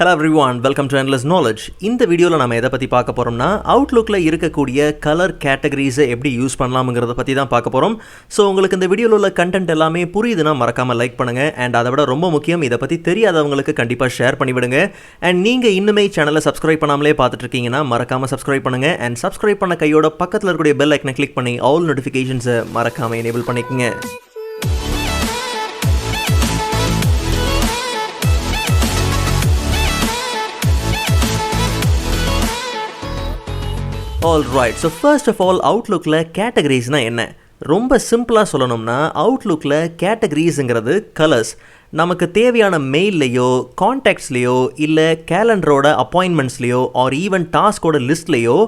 Hello everyone, welcome to Endless Knowledge. இந்த வீடியோவில் நம்ம எதை பற்றி பார்க்க போகிறோம்னா அவுட்லுக்கில் இருக்கக்கூடிய கலர் கேட்டகரிஸை எப்படி யூஸ் பண்ணலாம்ங்கிறத பற்றி தான் பார்க்க போகிறோம். ஸோ உங்களுக்கு இந்த வீடியோவில் உள்ள கண்டென்ட் எல்லாமே புரியுதுன்னா மறக்காமல் லைக் பண்ணுங்கள். அண்ட் அதை விட ரொம்ப முக்கியம், இதை பற்றி தெரியாதவங்களுக்கு கண்டிப்பாக ஷேர் பண்ணிவிடுங்க. அண்ட் நீங்கள் இன்னுமே சேனலை சப்ஸ்கிரைப் பண்ணாமலே பார்த்துட்டு இருக்கீங்கன்னா மறக்காமல் சப்ஸ்கிரைப் பண்ணுங்கள். அண்ட் சப்ஸ்கிரைப் பண்ண கையோட பக்கத்தில் இருக்கக்கூடிய பெல் ஐக்கனை கிளிக் பண்ணி ஆல் நோட்டிஃபிகேஷன்ஸை மறக்காமல் எனேபிள் பண்ணிக்கோங்க. Alright, so first of all, Outlookல கேட்டகரிஸ்னா என்ன? ரொம்ப சிம்பிளாக சொல்லணும்னா அவுட்லுக்கில் கேட்டகரிஸுங்கிறது கலர்ஸ். நமக்கு தேவையான மெயில்லையோ கான்டாக்ட்ஸ்லையோ இல்லை கேலண்டரோட அப்பாயின்மெண்ட்ஸ்லையோ ஆர் ஈவன் டாஸ்கோட லிஸ்ட்லையோ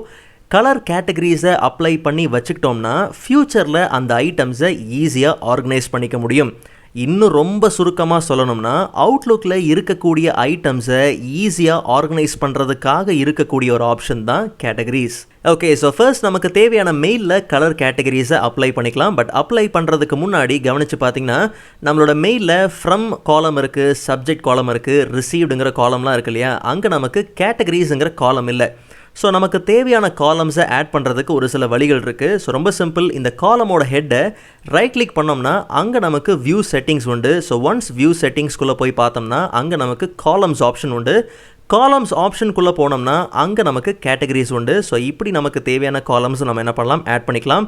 கலர் கேட்டகரிஸை அப்ளை பண்ணி வச்சுக்கிட்டோம்னா ஃப்யூச்சரில் அந்த ஐட்டம்ஸை ஈஸியாக ஆர்கனைஸ் பண்ணிக்க முடியும். இன்னும் ரொம்ப சுருக்கமாக சொல்லணும்னா அவுட்லுக்கில் இருக்கக்கூடிய ஐட்டம்ஸை ஈஸியாக ஆர்கனைஸ் பண்ணுறதுக்காக இருக்கக்கூடிய ஒரு ஆப்ஷன் தான் கேட்டகரிஸ். ஓகே, ஸோ ஃபர்ஸ்ட் நமக்கு தேவையான மெயிலில் கலர் கேட்டகரிஸை அப்ளை பண்ணிக்கலாம். பட் அப்ளை பண்ணுறதுக்கு முன்னாடி கவனித்து பார்த்தீங்கன்னா நம்மளோட மெயிலில் ஃப்ரம் காலம் இருக்குது, சப்ஜெக்ட் காலம் இருக்குது, ரிசீவ்டுங்கிற காலம்லாம் இருக்கு இல்லையா, அங்கே நமக்கு கேட்டகரிஸுங்கிற காலம் இல்லை. ஸோ நமக்கு தேவையான காலம்ஸை ஆட் பண்ணுறதுக்கு ஒரு சில வழிகள் இருக்குது. ஸோ ரொம்ப சிம்பிள், இந்த காலமோட ஹெட்டை ரைட் கிளிக் பண்ணோம்னா அங்கே நமக்கு வியூ செட்டிங்ஸ் உண்டு. ஸோ ஒன்ஸ் வியூ செட்டிங்ஸ்குள்ளே போய் பார்த்தோம்னா அங்கே நமக்கு காலம்ஸ் ஆப்ஷன் உண்டு. காலம்ஸ் ஆப்ஷனுக்குள்ளே போனோம்னா அங்கே நமக்கு கேட்டகரிஸ் உண்டு. ஸோ இப்படி நமக்கு தேவையான காலம்ஸ் நம்ம என்ன பண்ணலாம், ஆட் பண்ணிக்கலாம்.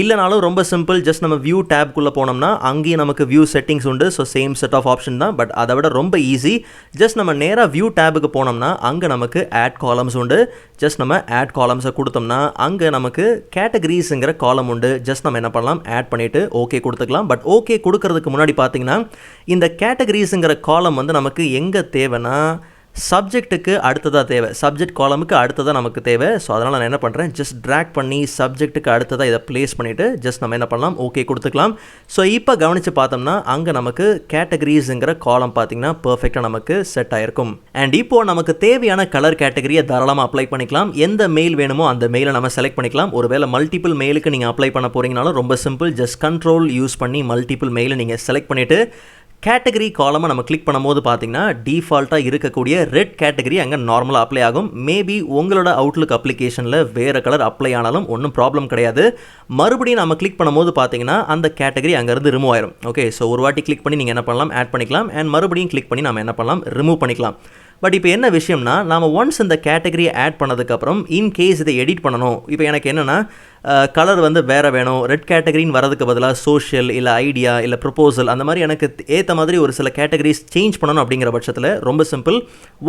இல்லைனாலும் ரொம்ப சிம்பிள், ஜஸ்ட் நம்ம வியூ டேப்குள்ளே போனோம்னா அங்கேயும் நமக்கு வியூ செட்டிங்ஸ் உண்டு. So same set of option தான், பட் அதை விட ரொம்ப ஈஸி. ஜஸ்ட் நம்ம நேராக வியூ டேபுக்கு போனோம்னா அங்கே நமக்கு ஆட் காலம்ஸ் உண்டு. ஜஸ்ட் நம்ம ஆட் காலம்ஸை கொடுத்தோம்னா அங்கே நமக்கு கேட்டகரிஸுங்கிற காலம் உண்டு. ஜஸ்ட் நம்ம என்ன பண்ணலாம், ஆட் பண்ணிவிட்டு ஓகே கொடுத்துக்கலாம். பட் ஓகே கொடுக்கறதுக்கு முன்னாடி பார்த்தீங்கன்னா இந்த கேட்டகரிஸுங்கிற காலம் வந்து நமக்கு எங்கே தேவைன்னா சப்ஜெக்ட்டுக்கு அடுத்ததாக தேவை, சப்ஜெக்ட் காலமுக்கு அடுத்ததாக நமக்கு தேவை. ஸோ அதனால் நான் என்ன பண்ணுறேன், ஜஸ்ட் ட்ராக் பண்ணி சப்ஜெக்ட்டுக்கு அடுத்ததாக இதை ப்ளேஸ் பண்ணிவிட்டு ஜஸ்ட் நம்ம என்ன பண்ணலாம், ஓகே கொடுத்துக்கலாம். ஸோ இப்போ கவனித்து பார்த்தோம்னா அங்கே நமக்கு கேட்டகரிஸுங்கிற காலம் பார்த்திங்கன்னா பர்ஃபெக்டாக நமக்கு செட் ஆகிருக்கும். அண்ட் இப்போது நமக்கு தேவையான கலர் கேட்டகரியை தாராளமாக அப்ளை பண்ணிக்கலாம். எந்த மெயில் வேணுமோ அந்த மெயிலை நம்ம செலக்ட் பண்ணிக்கலாம். ஒருவேளை மல்டிபிள் மெயிலுக்கு நீங்கள் அப்ளை பண்ண போகிறீங்கனாலும் ரொம்ப சிம்பிள், ஜஸ்ட் கண்ட்ரோல் யூஸ் பண்ணி மல்டிபிள் மெயிலை நீங்கள் செலக்ட் பண்ணிவிட்டு கேட்டகரி காலமை நம்ம கிளிக் பண்ணும்போது பார்த்தீங்கன்னா டிஃபால்ட்டாக இருக்கக்கூடிய ரெட் கேட்டகரி அங்கே நார்மலாக அப்ளை ஆகும். மேபி உங்களோட அவுட்லுக் அப்ளிகேஷனில் வேறு கலர் அப்ளை ஆனாலும் ஒன்றும் ப்ராப்ளம் கிடையாது. மறுபடியும் நம்ம கிளிக் பண்ணும்போது பார்த்தீங்கன்னா அந்த கேட்டகரி அங்கேருந்து ரிமூவ் ஆயிரும். ஓகே, ஸோ ஒரு வாட்டி கிளிக் பண்ணி நீங்கள் என்ன பண்ணலாம், ஆட் பண்ணிக்கலாம். அண்ட் மறுபடியும் கிளிக் பண்ணி நம்ம என்ன பண்ணலாம், ரிமூவ் பண்ணிக்கலாம். பட் இப்போ என்ன விஷயம்னா, நாம் ஒன்ஸ் இந்த கேட்டகரியை ஆட் பண்ணதுக்கப்புறம் இன்கேஸ் இதை எடிட் பண்ணணும். இப்போ எனக்கு என்னென்னா கலர் வந்து வேறு வேணும், ரெட் கேட்டகரின்னு வரதுக்கு பதிலாக சோஷியல் இல்லை ஐடியா இல்லை ப்ரொபோசல் அந்த மாதிரி எனக்கு ஏற்ற மாதிரி ஒரு சில கேட்டகரிஸ் சேஞ்ச் பண்ணணும் அப்படிங்கிற பட்சத்தில் ரொம்ப சிம்பிள்,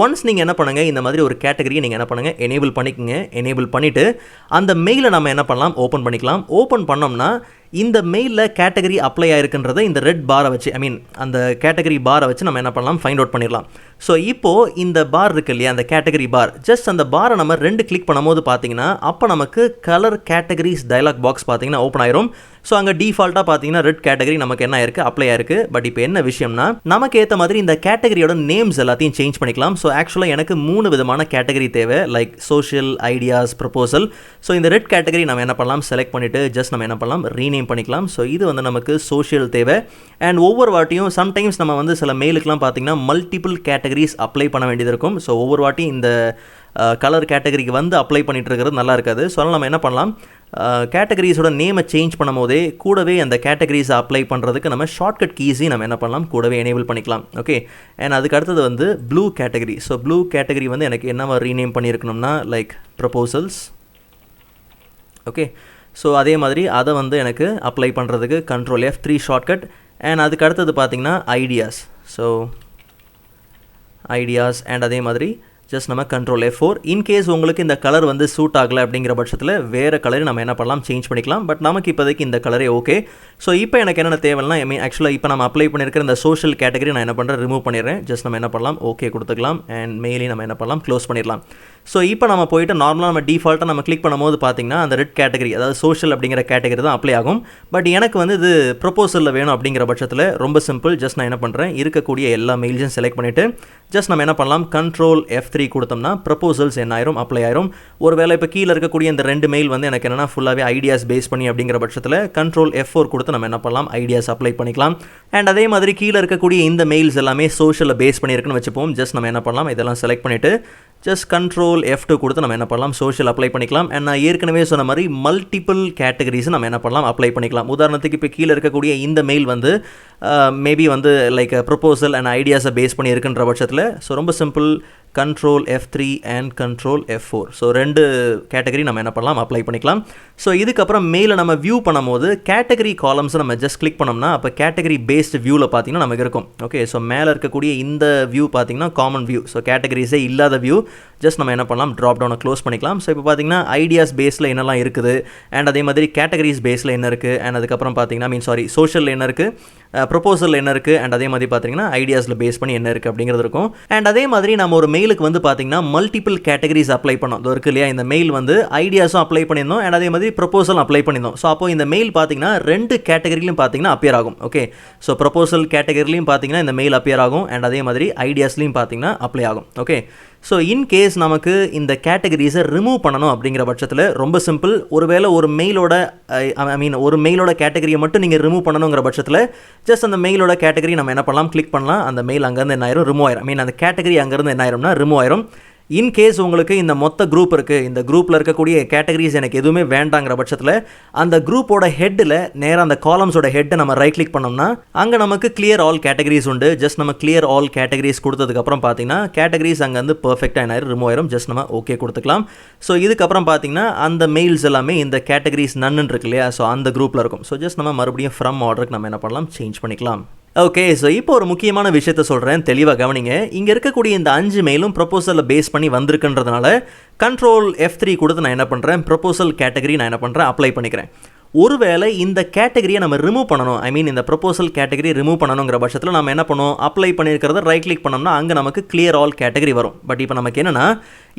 ஒன்ஸ் நீங்கள் என்ன பண்ணுங்கள், இந்த மாதிரி ஒரு கேட்டகரியை நீங்கள் என்ன பண்ணுங்கள், எனேபிள் பண்ணிக்கோங்க. எனேபிள் பண்ணிவிட்டு அந்த மெயிலை நம்ம என்ன பண்ணலாம், ஓப்பன் பண்ணிக்கலாம். ஓப்பன் பண்ணோம்னா இந்த மெயிலில் கேட்டகரி அப்ளை ஆயிருக்குன்றதை இந்த ரெட் பாரை வச்சு, அந்த கேட்டகரி பாரை வச்சு நம்ம என்ன பண்ணலாம், ஃபைண்ட் அவுட் பண்ணிடலாம். ஸோ இப்போது இந்த பார் இருக்குது இல்லையா, அந்த கேட்டகரி பார், ஜஸ்ட் அந்த பாரை நம்ம ரெண்டு கிளிக் பண்ணும்போது பார்த்தீங்கன்னா அப்போ நமக்கு கலர் கேட்டகரிஸ் டயலாக் பாக்ஸ் பார்த்தீங்கன்னா ஓப்பன் ஆயிரும். ஸோ அங்கே டிஃபால்ட்டாக பார்த்தீங்கன்னா ரெட் கேட்டகரி நமக்கு என்ன ஆயிருக்கு, அப்ளை ஆயிருக்கு. பட் இப்போ என்ன விஷயம்னா நமக்கு ஏற்ற மாதிரி இந்த கேட்டகரியோட நேம்ஸ் எல்லாத்தையும் சேஞ்ச் பண்ணிக்கலாம். ஸோ ஆக்சுவலாக எனக்கு 3 விதமான கேட்டகரி தேவை, like social, ideas, proposal. So இந்த ரெட் கேட்டகரி நம்ம என்ன பண்ணலாம், செலக்ட் பண்ணிவிட்டு ஜஸ்ட் நம்ம என்ன பண்ணலாம், ரீநேம் பண்ணிக்கலாம். ஸோ இது வந்து நமக்கு சோஷியல் தேவை. அண்ட் ஒவ்வொரு வாட்டியும் சம்டைம்ஸ் நம்ம வந்து சில மெயிலுக்குலாம் பார்த்தீங்கன்னா மல்டிபிள் கேட்டகரிஸ் அப்ளை பண்ண வேண்டியது இருக்கும். ஸோ ஒவ்வொரு வாட்டியும் இந்த கலர் கேட்டகரிக்கு வந்து அப்ளை பண்ணிட்டு இருக்கிறது நல்லா இருக்காது. ஸோ அதனால் நம்ம என்ன பண்ணலாம், கேட்டகரிஸோட நேமை சேஞ்ச் பண்ணும் போதே கூடவே அந்த கேட்டகரிஸை அப்ளை பண்ணுறதுக்கு நம்ம ஷார்ட்கட் கீஸையும் நம்ம என்ன பண்ணலாம், கூடவே எனேபிள் பண்ணிக்கலாம். ஓகே, அண்ட் அதுக்கு அடுத்தது வந்து blue category. So blue category வந்து எனக்கு என்னவா ரீநேம் பண்ணியிருக்கணும்னா லைக் ப்ரொபோசல்ஸ். ஓகே, ஸோ அதே மாதிரி அதை வந்து எனக்கு அப்ளை பண்ணுறதுக்கு கண்ட்ரோல் F3 ஷார்ட்கட். அண்ட் அதுக்கு அடுத்தது பார்த்திங்கன்னா ஐடியாஸ். ஸோ ஐடியாஸ் அண்ட் அதே மாதிரி ஜஸ்ட் நம்ம கண்ட்ரோல் F4. இன்கேஸ் உங்களுக்கு இந்த கலர் வந்து சூட் ஆகலை அப்படிங்கிற பட்சத்தில் வேறு கலரை நம்ம என்ன பண்ணலாம், சேஞ்ச் பண்ணிக்கலாம். பட் நமக்கு இப்போதைக்கு இந்த கலரே ஓகே. ஸோ இப்போ எனக்கு என்னென்ன தேவைன்னா, ஆக்சுவலாக இப்போ நம்ம அப்ளை பண்ணியிருக்கிற இந்த சோஷியல் கேட்டகரி நான் என்ன பண்ணுறேன், ரிமூவ் பண்ணிடுறேன். ஜஸ்ட் நம்ம என்ன பண்ணலாம், ஓகே கொடுத்துக்கலாம். அண்ட் மெயிலையும் நம்ம என்ன பண்ணலாம், க்ளோஸ் பண்ணிடலாம். ஸோ இப்போ நம்ம போயிட்டு நார்மலாக நம்ம டிஃபால்ட்டாக நம்ம கிளிக் பண்ணும்போது பார்த்தீங்கன்னா அந்த ரெட் கேட்டகரி, அதாவது சோஷியல் அப்படிங்கிற கேட்டகரி தான் அப்ளை ஆகும். பட் எனக்கு வந்து இது ப்ரொபோசலில் வேணும் அப்படிங்கிற பட்சத்தில் ரொம்ப சிம்பிள், ஜஸ்ட் நான் என்ன பண்ணுறேன், இருக்கக்கூடிய எல்லா மெயில்ஸையும் செலக்ட் பண்ணிவிட்டு ஜஸ்ட் நம்ம என்ன பண்ணலாம், கண்ட்ரோல் F3 F3 கொடுத்தோம்னா ப்ரப்போசல்ஸ் என்ன ஆயிரும், அப்ளை ஆயிரும். ஒருவேளை இப்போ கீழே இருக்கக்கூடிய இந்த 2 மெயில் வந்து எனக்கு என்னன்னா ஃபுல்லாகவே ஐடியாஸ் பேஸ் பண்ணி அப்படிங்கிற பட்சத்தில் கண்ட்ரோல் F4 கொடுத்து நம்ம என்ன பண்ணலாம், ஐடியாஸ் அப்ளை பண்ணிக்கலாம். அண்ட் அதே மாதிரி கீழே இருக்கக்கூடிய இந்த மெயில்ஸ் எல்லாமே சோஷியலை பேஸ் பண்ணியிருக்குன்னு வச்சுப்போம். ஜஸ்ட் நம்ம என்ன பண்ணலாம், இதெல்லாம் செலக்ட் பண்ணிவிட்டு ஜஸ்ட் கண்ட்ரோல் F2 கொடுத்து நம்ம என்ன பண்ணலாம், சோஷியல் அப்ளை பண்ணிக்கலாம். அண்ட் நான் ஏற்கனவே சொன்ன மாதிரி மல்டிபிள் கேட்டகரிஸ் நம்ம என்ன பண்ணலாம், அப்ளை பண்ணிக்கலாம். உதாரணத்துக்கு இப்போ கீழே இருக்கக்கூடிய இந்த மெயில் வந்து மேபி வந்து லைக் ப்ரொபோசல் அண்ட் ஐடியாஸை பேஸ் பண்ணி இருக்குன்ற பட்சத்தில் ஸோ ரொம்ப simple, control F3 and control F4. So 2 category நம்ம என்ன பண்ணலாம், அப்ளை பண்ணிக்கலாம். ஸோ இதுக்கப்புறம் மெயிலை நம்ம வியூ பண்ணும்போது கேட்டகரி காலம்ஸை நம்ம ஜஸ்ட் கிளிக் பண்ணோம்னா அப்போ கேட்டகரி பேஸ்டு வியூவில் பார்த்தீங்கன்னா நமக்கு இருக்கும். ஓகே, ஸோ மேலே இருக்கக்கூடிய இந்த வியூ பார்த்தீங்கன்னா காமன் வியூ, ஸோ கேட்டகரிஸே இல்லாத வியூ. ஜஸ்ட் நம்ம என்ன பண்ணலாம், ட்ராப் டவுனை க்ளோஸ் பண்ணிக்கலாம். ஸோ இப்போ பார்த்தீங்கன்னா ஐடியாஸ் பேஸில் என்னெல்லாம் இருக்குது அண்ட் அதே மாதிரி கேட்டகரிஸ் பேஸில் என்ன இருக்குது அண்ட் அதுக்கப்புறம் பார்த்தீங்கன்னா சோஷியல் என்ன இருக்குது, ப்ரொபோசல் என்ன இருக்குது அண்ட் அதே மாதிரி பார்த்தீங்கன்னா ஐடியாஸில் பேஸ் பண்ணி என்ன இருக்குது அப்படிங்கிறது இருக்கும். அண்ட் அதே மாதிரி நம்ம ஒரு மெயிலுக்கு வந்து பார்த்தீங்கன்னா மல்டிபிள் கேட்டகரிஸ் அப்ளை பண்ணோம். இது இருக்கு இல்லையா, இந்த மெயில் வந்து ஐடியாஸும் அப்ளை பண்ணியிருந்தோம் அண்ட் அதே மாதிரி ப்ரொபோசல் அப்ளை பண்ணியிருந்தோம். ஸோ அப்போ இந்த மெயில் பார்த்தீங்கன்னா 2 கேட்டகரிலையும் பார்த்தீங்கன்னா அப்பியர் ஆகும். ஓகே, ஸோ ப்ரொபோசல் கேட்டகரிலையும் பார்த்தீங்கன்னா இந்த மெயில் அப்பியர் ஆகும் அண்ட் அதே மாதிரி ஐடியாஸ்லையும் பார்த்தீங்கன்னா அப்ளை ஆகும். ஓகே, ஸோ இன்கேஸ் நமக்கு இந்த கேட்டகரிஸை ரிமூவ் பண்ணணும் அப்படிங்கிற பட்சத்தில் ரொம்ப சிம்பிள். ஒருவேளை ஒரு மெயிலோட ஒரு மெயிலோட கேட்டகரியை மட்டும் நீங்கள் ரிமூவ் பண்ணணுங்கிற பட்சத்தில் ஜஸ்ட் அந்த மெயிலோட கேட்டகரி நம்ம என்ன பண்ணலாம், கிளிக் பண்ணலாம். அந்த மெயில் அங்கேருந்து என்ன ஆயிரும், ரிமூவ் ஆயிரும். அந்த கேட்டகரி அங்கேருந்து என்ன ஆயிரும்னா ரிமூவ் ஆயிரும். இன்கேஸ் உங்களுக்கு இந்த மொத்த குரூப் இருக்குது, இந்த குரூப்பில் இருக்கக்கூடிய கேட்டகரிஸ் எனக்கு எதுவுமே வேண்டாங்கிற பட்சத்தில் அந்த குரூப்போட ஹெட்டில் நேராக அந்த காலம்ஸோட ஹெட்டை நம்ம ரைட் கிளிக் பண்ணோம்னா அங்கே நமக்கு கிளியர் ஆல் கேட்டகரிஸ் உண்டு. ஜஸ்ட் நம்ம கிளியர் ஆல் கேட்டகரிஸ் கொடுத்ததுக்கப்புறம் பார்த்தீங்கன்னா கேட்டகரிஸ் அங்கேருந்து பர்ஃபெக்டாக என்ன ரிமூவ் ஆயிரும். ஜஸ்ட் நம்ம ஓகே கொடுத்துக்கலாம். ஸோ இதுக்கப்புறம் பார்த்தீங்கன்னா அந்த மெயில்ஸ் எல்லாமே இந்த கேட்டகரிஸ் நன்னு இருக்கு இல்லையா, ஸோ அந்த குரூப்பில் இருக்கும். ஸோ ஜஸ்ட் நம்ம மறுபடியும் ஃப்ரம் ஆர்டருக்கு நம்ம என்ன பண்ணலாம், சேஞ்ச் பண்ணிக்கலாம். ஓகே, ஸோ இப்போ ஒரு முக்கியமான விஷயத்த சொல்கிறேன், தெளிவாக கவனிங்க. இங்கே இருக்கக்கூடிய இந்த 5 மெயிலும் ப்ரொபோசலில் பேஸ் பண்ணி வந்திருக்குன்றதுனால கண்ட்ரோல் F3 கொடுத்து நான் என்ன பண்ணுறேன், ப்ரொபோசல் கேட்டகரி நான் என்ன பண்ணுறேன், அப்ளை பண்ணிக்கிறேன். ஒருவேளை இந்த கேட்டகரியை நம்ம ரிமூவ் பண்ணணும், இந்த ப்ரொபோசல் கேட்டகரி ரிமூவ் பண்ணணுங்கிற பட்சத்தில் நம்ம என்ன பண்ணுவோம், அப்ளை பண்ணியிருக்கிறத ரைட் கிளிக் பண்ணோம்னா அங்கே நமக்கு கிளியர் ஆல் கேட்டகரி வரும். பட் இப்போ நமக்கு என்னென்னா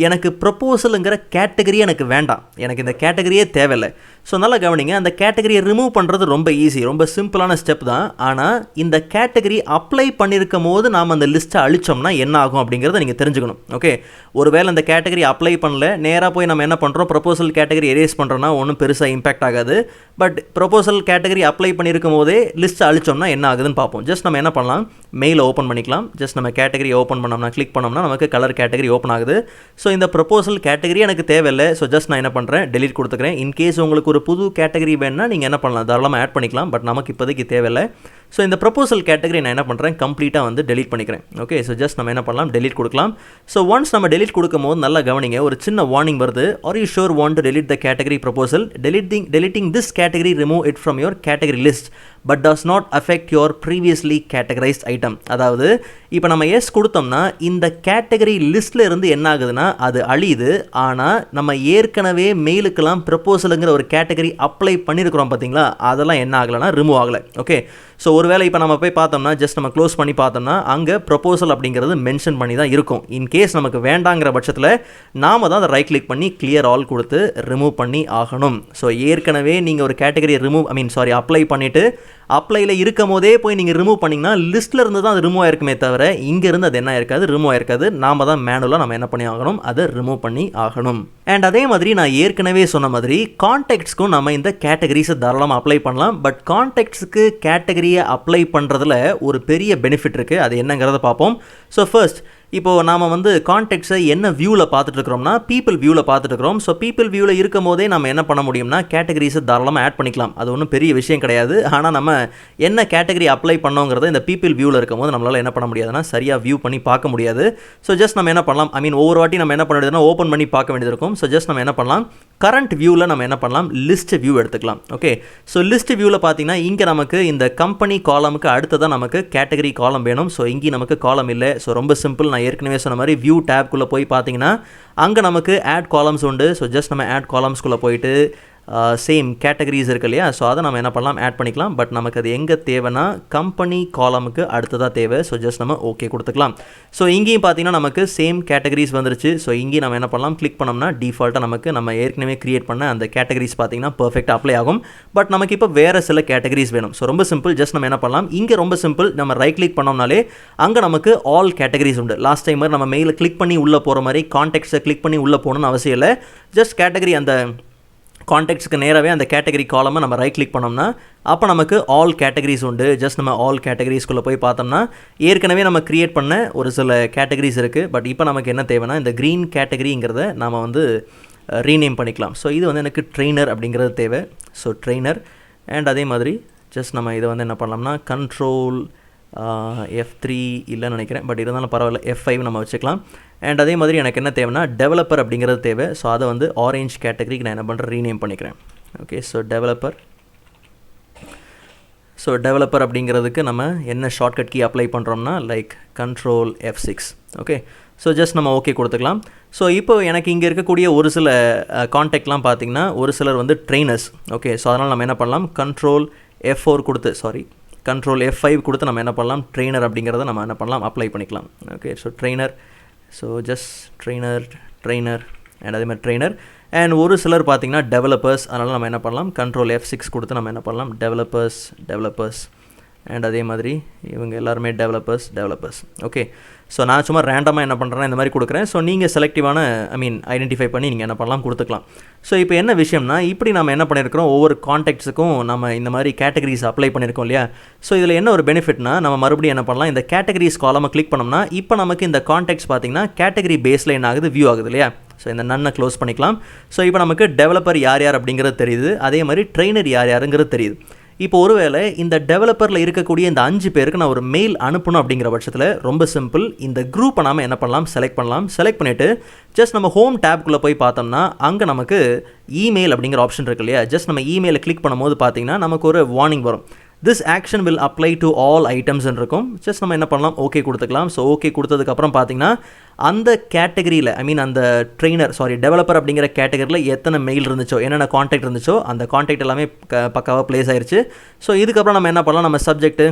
எனக்கு ப்ரொபோசலுங்கிற கேட்டகரி எனக்கு வேண்டாம், எனக்கு இந்த கேட்டகரியே தேவையில்லை. ஸோ நல்லா கவனிங்க, அந்த கேட்டகரியை ரிமூவ் பண்ணுறது ரொம்ப ஈஸி, ரொம்ப சிம்பிளான ஸ்டெப் தான். ஆனால் இந்த கேட்டகரி அப்ளை பண்ணியிருக்கும் போது நாம் அந்த லிஸ்ட்டை அழிச்சோம்னா என்ன ஆகும் அப்படிங்கிறத நீங்கள் தெரிஞ்சுக்கணும். ஓகே, ஒருவேளை அந்த கேட்டகரி அப்ளை பண்ணல, நேராக போய் நம்ம என்ன பண்ணுறோம், ப்ரொபோசல் கேட்டகரி எரேஸ் பண்ணுறோன்னா ஒன்றும் பெருசாக இம்பாக்ட் ஆகாது. பட் ப்ரொபோசல் கேட்டகரி அப்ளை பண்ணியிருக்கும் போதே லிஸ்ட் அழிச்சோம்னா என்ன ஆகுதுன்னு பார்ப்போம். ஜஸ்ட் நம்ம என்ன பண்ணலாம், மெயில் ஓப்பன் பண்ணிக்கலாம். ஜஸ்ட் நம்ம கேட்டகரி ஓப்பன் பண்ணோம்னா கிளிக் பண்ணோம்னா நமக்கு கலர் கேட்டகரி ஓப்பன் ஆகுது. ஸோ இந்த ப்ரொபோசல் கேட்டகரி எனக்கு தேவையில்லை. ஸோ ஜஸ்ட் நான் என்ன பண்ணுறேன், டெலிட் கொடுத்துக்கிறேன். இன்கேஸ் உங்களுக்கு ஒரு புது கேட்டகரி வேணுன்னா நீங்கள் என்ன பண்ணலாம், தாராளமாக ஆட் பண்ணிக்கலாம். பட் நமக்கு இப்போதைக்கு தேவையில்லை. ஸோ இந்த ப்ரொபோசல் கேட்டகரி நான் என்ன பண்ணுறேன், கம்ப்ளீட்டாக வந்து டெலிட் பண்ணிக்கிறேன். ஓகே, ஸோ ஜஸ்ட் நம்ம என்ன பண்ணலாம், டெலிட் கொடுக்கலாம். ஸோ ஒன்ஸ் நம்ம டெலிட் கொடுக்கும் போது நல்லா கவனிங்க, ஒரு சின்ன வார்னிங் வருது. Are you sure want to delete the category proposal, deleting this category remove it from your category list but does not affect your previously categorised item. அதாவது இப்போ நம்ம எஸ் கொடுத்தோம்னா இந்த கேட்டகரி லிஸ்ட்டில் இருந்து என்ன ஆகுதுன்னா அது அழியுது. ஆனால் நம்ம ஏற்கனவே மெயிலுக்கெல்லாம் ப்ரொபோசலுங்கிற ஒரு கேட்டகரி அப்ளை பண்ணியிருக்கிறோம் பார்த்தீங்களா, அதெல்லாம் என்ன ஆகலைன்னா ரிமூவ் ஆகலை. ஓகே, ஸோ ஒருவேளை இப்போ நம்ம போய் பார்த்தோம்னா ஜஸ்ட் நம்ம க்ளோஸ் பண்ணி பார்த்தோம்னா அங்கே ப்ரொபோசல் அப்படிங்கிறது மென்ஷன் பண்ணி தான் இருக்கும். இன்கேஸ் நமக்கு வேண்டாங்கிற பட்சத்தில் நாம் தான் அதை ரைட் கிளிக் பண்ணி கிளியர் ஆல் கொடுத்து ரிமூவ் பண்ணி ஆகணும். ஸோ ஏற்கனவே நீங்கள் ஒரு கேட்டகரி அப்ளை பண்ணிவிட்டு அப்ளையில் இருக்கும் போதே போய் நீங்கள் ரிமூவ் பண்ணிங்கன்னா லிஸ்ட்டில் இருந்து தான் அது ரிமூவ் ஆயிருக்குமே தவிர இங்கேருந்து அது என்ன ஆயிருக்காது, ரிமூவ் ஆயிருக்காது. நாம் தான் மேனுவலாக நம்ம என்ன பண்ணி ஆகணும், அதை ரிமூவ் பண்ணி ஆகணும். அண்ட் அதே மாதிரி நான் ஏற்கனவே சொன்ன மாதிரி கான்டெக்ட்ஸ்க்கும் நம்ம இந்த கேட்டகரிஸை தாராளமாக அப்ளை பண்ணலாம். பட் கான்டெக்ட்ஸுக்கு கேட்டகரியை அப்ளை பண்ணுறதுல ஒரு பெரிய பெனிஃபிட் இருக்குது. அது என்னங்கிறத பார்ப்போம். ஸோ ஃபர்ஸ்ட், இப்போது நாம் வந்து கான்டெக்ட்ஸை என்ன வியூவில் பார்த்துட்டு இருக்கிறோம்னா பீப்புள் வியூவில் பார்த்துட்டு இருக்கிறோம். ஸோ பீப்புள் வியூவில் இருக்கும் போதே நம்ம என்ன பண்ண முடியும்னா கேட்டகரிஸை தாராளமாக ஆட் பண்ணிக்கலாம். அது ஒன்றும் பெரிய விஷயம் கிடையாது. ஆனால் நம்ம என்ன கேட்டகரி அப்ளை பண்ணோங்கிறத இந்த பீப்புள் வியூவில் இருக்கும் போது நம்மளால் என்ன பண்ண முடியாதுன்னா சரியாக வியூ பண்ணி பார்க்க முடியாது. ஸோ ஜஸ்ட் நம்ம என்ன பண்ணலாம், ஒவ்வொரு வாட்டி நம்ம என்ன பண்ண வேண்டியதுன்னா ஓப்பன் பண்ணி பார்க்க வேண்டியது இருக்கும். ஸோ ஜஸ்ட் நம்ம என்ன பண்ணலாம், கரண்ட் வியூவில் நம்ம என்ன பண்ணலாம், லிஸ்ட் வியூ எடுத்துக்கலாம். ஓகே, ஸோ லிஸ்ட் வியூவில் பார்த்தீங்கன்னா இங்கே நமக்கு இந்த கம்பெனி காலமுக்கு அடுத்ததான் நமக்கு கேட்டகரி காலம் வேணும். ஸோ இங்கே நமக்கு காலம் இல்லை. ஸோ ரொம்ப சிம்பிள், நான் ஏற்கனவே சொன்ன மாதிரி வியூ டேப்குள்ளே போய் பார்த்தீங்கன்னா அங்கே நமக்கு ஆட் காலம்ஸ் உண்டு. ஸோ ஜஸ்ட் நம்ம ஆட் காலம்ஸ்குள்ளே போயிட்டு சேம் கேட்டகரிஸ் இருக்கு இல்லையா, ஸோ அதை நம்ம என்ன பண்ணலாம், ஆட் பண்ணிக்கலாம். பட் நமக்கு அது எங்கே தேவைன்னா கம்பெனி காலமுக்கு அடுத்ததாக தேவை. ஸோ ஜஸ்ட் நம்ம ஓகே கொடுத்துக்கலாம். ஸோ இங்கேயும் பார்த்தீங்கன்னா நமக்கு சேம் கேட்டகரிஸ் வந்துருச்சு. ஸோ இங்கேயும் நம்ம என்ன பண்ணலாம், கிளிக் பண்ணோம்னா டிஃபால்ட்டாக நமக்கு நம்ம ஏற்கனவே கிரியேட் பண்ண அந்த கேட்டகரிஸ் பார்த்தீங்கன்னா பர்ஃபெக்டாக அப்ளை ஆகும். பட் நமக்கு இப்போ வேறு சில கேட்டகரிஸ் வேணும். ஸோ ரொம்ப சிம்பிள், ஜஸ்ட் நம்ம என்ன பண்ணலாம், இங்கே ரொம்ப சிம்பிள், நம்ம ரைட் கிளிக் பண்ணோம்னாலே அங்கே நமக்கு ஆல் கேட்டகரிஸ் உண்டு. லாஸ்ட் டைம் மாதிரி நம்ம மெயிலில் கிளிக் பண்ணி உள்ளே போகிற மாதிரி கான்டெக்ட்ஸை கிளிக் பண்ணி உள்ளே போகணும்னு அவசியம் இல்லை. ஜஸ்ட் கேட்டகரி அந்த கான்டெக்ட்ஸ்க்கு நேராகவே அந்த கேட்டகரி காலமை நம்ம ரைட் கிளிக் பண்ணோம்னா அப்போ நமக்கு ஆல் கேட்டகரிஸ் உண்டு. ஜஸ்ட் நம்ம ஆல் கேட்டகரிஸ்குள்ளே போய் பார்த்தோம்னா ஏற்கனவே நம்ம க்ரியேட் பண்ண ஒரு சில கேட்டகரிஸ் இருக்குது. பட் இப்போ நமக்கு என்ன தேவைன்னா இந்த க்ரீன் கேட்டகரிங்கிறத நாம் வந்து ரீநேம் பண்ணிக்கலாம். ஸோ இது வந்து எனக்கு ட்ரெயினர் அப்படிங்கிறது தேவை. ஸோ ட்ரெயினர் அண்ட் அதே மாதிரி ஜஸ்ட் நம்ம இதை வந்து என்ன பண்ணலாம்னா கண்ட்ரோல் F3 இல்லைன்னு நினைக்கிறேன், பட் இருந்தாலும் பரவாயில்ல, F5 நம்ம வச்சுக்கலாம். அண்ட் அதே மாதிரி எனக்கு என்ன தேவைன்னா டெவலப்பர் அப்படிங்கிறது தேவை. ஸோ அதை வந்து ஆரேஞ்ச் கேட்டகரிக்கு நான் என்ன பண்ணுறேன், ரீநேம் பண்ணிக்கிறேன். ஓகே, ஸோ டெவலப்பர் அப்படிங்கிறதுக்கு நம்ம என்ன ஷார்ட்கட் கீ அப்ளை பண்ணுறோம்னா like control F6. Okay, so just நம்ம ஓகே கொடுத்துக்கலாம். ஸோ இப்போ எனக்கு இங்கே இருக்கக்கூடிய ஒரு சில கான்டாக்ட்லாம் பார்த்திங்கன்னா ஒரு சிலர் வந்து ட்ரெயினர்ஸ். ஓகே, ஸோ அதனால் நம்ம என்ன பண்ணலாம், கண்ட்ரோல் F5 கொடுத்து நம்ம என்ன பண்ணலாம், ட்ரெயினர் அப்படிங்கிறத நம்ம என்ன பண்ணலாம், அப்ளை பண்ணிக்கலாம். Okay, so trainer, so just trainer and அதே மாதிரி ட்ரெயினர். அண்ட் ஒரு சிலர் பார்த்திங்கன்னா டெவலப்பர்ஸ், அதனால் நம்ம என்ன பண்ணலாம், கண்ட்ரோல் F6 கொடுத்து நம்ம என்ன பண்ணலாம், டெவலப்பர்ஸ் அண்ட் அதே மாதிரி இவங்க எல்லாருமே டெவலப்பர்ஸ். ஓகே, ஸோ நான் சும்மா ரேண்டமாக என்ன பண்ணுறேன்னா இந்த மாதிரி கொடுக்குறேன். ஸோ நீங்கள் செலக்டிவான ஐடென்டிஃபை பண்ணி நீங்கள் என்ன பண்ணலாம், கொடுத்துக்கலாம். ஸோ இப்போ என்ன விஷயம்னா இப்படி நம்ம என்ன பண்ணியிருக்கிறோம், ஒவ்வொரு கான்டெக்ட்ஸுக்கும் நம்ம இந்த மாதிரி கேட்டகரிஸ் அப்ளை பண்ணியிருக்கோம் இல்லையா. ஸோ இதில் என்ன ஒரு பெனிஃபிட்னா நம்ம மறுபடியும் என்ன பண்ணலாம், இந்த கேட்டகரிஸ் காலமை கிளிக் பண்ணோம்னா இப்போ நமக்கு இந்த கான்டெக்ட்ஸ் பார்த்திங்கன்னா கேட்டகரி பேஸில் என்ன ஆகுது, வியூ ஆகுது இல்லையா. ஸோ இந்த நன்னை க்ளோஸ் பண்ணிக்கலாம். ஸோ இப்போ நமக்கு டெவலப்பர் யார் அப்படிங்கிறது தெரியுது, அதே மாதிரி ட்ரெயினர் யாருங்கிறது தெரியுது. இப்போ ஒருவேளை இந்த டெவலப்பரில் இருக்கக்கூடிய இந்த 5 பேருக்கு நான் ஒரு மெயில் அனுப்பணும் அப்படிங்கிற பட்சத்தில் ரொம்ப சிம்பிள், இந்த குரூப்பை நாம் என்ன பண்ணலாம், செலக்ட் பண்ணிவிட்டு ஜஸ்ட் நம்ம ஹோம் டேப்குள்ளே போய் பார்த்தோம்னா அங்கே நமக்கு இமெயில் அப்படிங்கிற ஆப்ஷன் இருக்கு இல்லையா. ஜஸ்ட் நம்ம இமெயிலை கிளிக் பண்ணும்போது பார்த்தீங்கன்னா நமக்கு ஒரு வார்னிங் வரும், this action will apply to all ஐட்டம்ஸ்ன்னு இருக்கும். ஜஸ்ட் நம்ம என்ன பண்ணலாம், ஓகே கொடுத்துக்கலாம். ஸோ ஓகே கொடுத்ததுக்கப்புறம் பார்த்தீங்கன்னா அந்த கேட்டகரியில் அந்த டெவலப்பர் அப்படிங்கிற கேட்டகரியில் எத்தனை மெயில் இருந்துச்சோ, என்னென்ன கான்டாக்ட் இருந்துச்சோ அந்த கான்டாக்ட் எல்லாமே பக்காவாக ப்ளேஸ் ஆயிடுச்சு. ஸோ இதுக்கப்புறம் நம்ம என்ன பண்ணலாம், நம்ம சப்ஜெக்ட்டு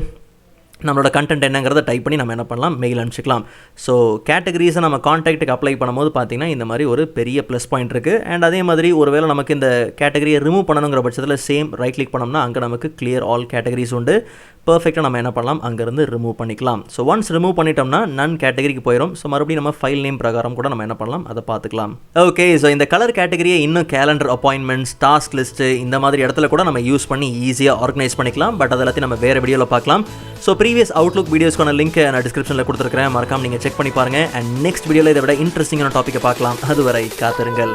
நம்மளோட கண்டென்ட் என்னங்கிறத டைப் பண்ணி நம்ம என்ன பண்ணலாம், மெயில் அனுப்பிச்சிக்கலாம். ஸோ கேட்டகரிஸை நம்ம கான்டாக்ட்டுக்கு அப்ளை பண்ணும்போது பார்த்திங்கன்னா இந்த மாதிரி ஒரு பெரிய ப்ளஸ் பாயிண்ட் இருக்குது. அண்ட் அதே மாதிரி ஒருவேளை நமக்கு இந்த கேட்டகரியை ரிமூவ் பண்ணணுங்கிற பட்சத்தில் சேம் ரைட் கிளிக் பண்ணோம்னா அங்கே நமக்கு கிளியர் ஆல் கேட்டகரிஸ் உண்டு. பர்ஃபெக்டாக நம்ம என்ன பண்ணலாம், அங்கேருந்து ரிமூவ் பண்ணிக்கலாம். ஸோ ஒன்ஸ் ரிமூவ் பண்ணிட்டோம்னா நன் கேட்டகரிக்கு போயிடும். ஸோ மறுபடியும் நம்ம ஃபைல் நேம் பிரகாரம் கூட நம்ம என்ன பண்ணலாம், அதை பார்த்துக்கலாம். ஓகே, ஸோ இந்த கலர் கேட்டகரியை இன்னும் கேலண்டர், அப்பாயின்மெண்ட்ஸ், டாஸ்க் லிஸ்ட்டு இந்த மாதிரி இடத்துல கூட நம்ம யூஸ் பண்ணி ஈஸியாக ஆர்கனைஸ் பண்ணிக்கலாம். பட் அது எல்லாத்தையும் நம்ம வேறு வீடியோவில் பார்க்கலாம். ஸோ ப்ரீவியஸ் அவுட்லுக் வீடியோஸ்க்கான லிங்க் நான் டிஸ்கிரிப்ஷனில் கொடுத்துருக்கிறேன், மறக்காம நீங்கள் செக் பண்ணி பாருங்கள். அண்ட் நெக்ஸ்ட் வீடியோவில் இதை விட இன்ட்ரெஸ்டிங்கான டாப்பிக்கை பார்க்கலாம். அதுவரை காத்திருங்கள்.